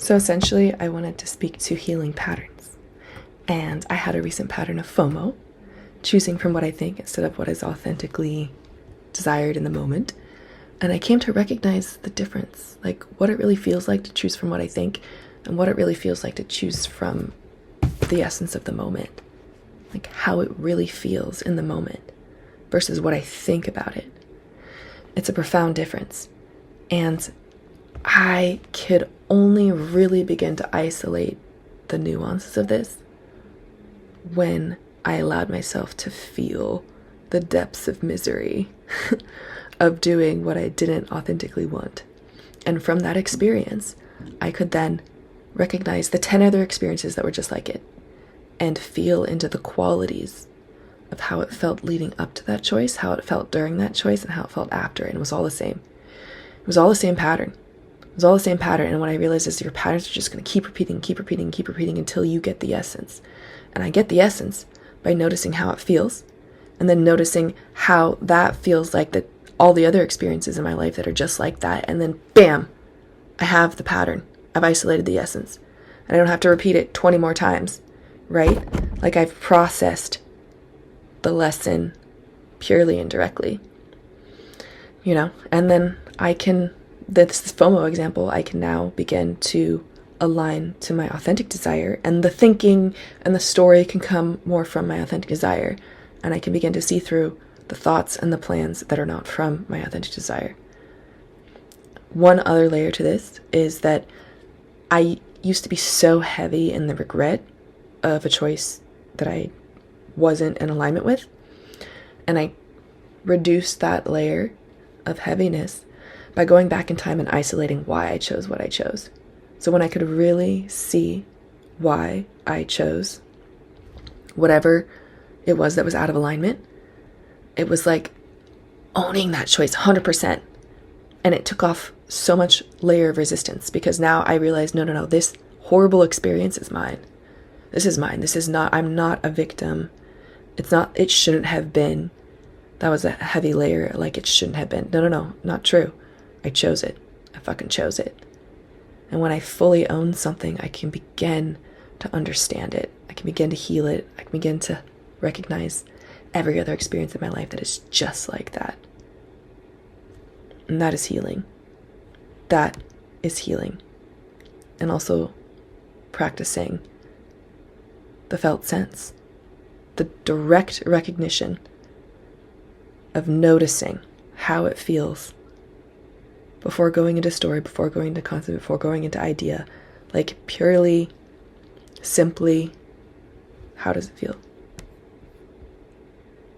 So essentially, I wanted to speak to healing patterns. And I had a recent pattern of FOMO, choosing from what I think instead of what is authentically desired in the moment. And I came to recognize the difference, like what it really feels like to choose from what I think and what it really feels like to choose from the essence of the moment. Like how it really feels in the moment versus what I think about it. It's a profound difference. And I could only really begin to isolate the nuances of this when I allowed myself to feel the depths of misery of doing what I didn't authentically want. And from that experience, I could then recognize the 10 other experiences that were just like it and feel into the qualities of how it felt leading up to that choice, how it felt during that choice, and how it felt after. And it was all the same. It was all the same pattern. It was all the same pattern. And what I realized is your patterns are just going to keep repeating until you get the essence. And I get the essence by noticing how it feels and then noticing how that feels like that all the other experiences in my life that are just like that. And then bam, I have the pattern. I've isolated the essence. And I don't have to repeat it 20 more times, right? Like I've processed the lesson purely and directly, and then this FOMO example, I can now begin to align to my authentic desire, and the thinking and the story can come more from my authentic desire, and I can begin to see through the thoughts and the plans that are not from my authentic desire. One other layer to this is that I used to be so heavy in the regret of a choice that I wasn't in alignment with, and I reduced that layer of heaviness by going back in time and isolating why I chose what I chose. So when I could really see why I chose whatever it was that was out of alignment, it was like owning that choice 100%. And it took off so much layer of resistance because now I realized, no, this horrible experience is mine. This is mine. This is not, I'm not a victim. It shouldn't have been. That was a heavy layer, like it shouldn't have been. No, not true. I chose it. I fucking chose it. And when I fully own something, I can begin to understand it. I can begin to heal it. I can begin to recognize every other experience in my life that is just like that. And that is healing. That is healing. And also practicing the felt sense, the direct recognition of noticing how it feels before going into story, before going into concept, before going into idea, like purely, simply, how does it feel?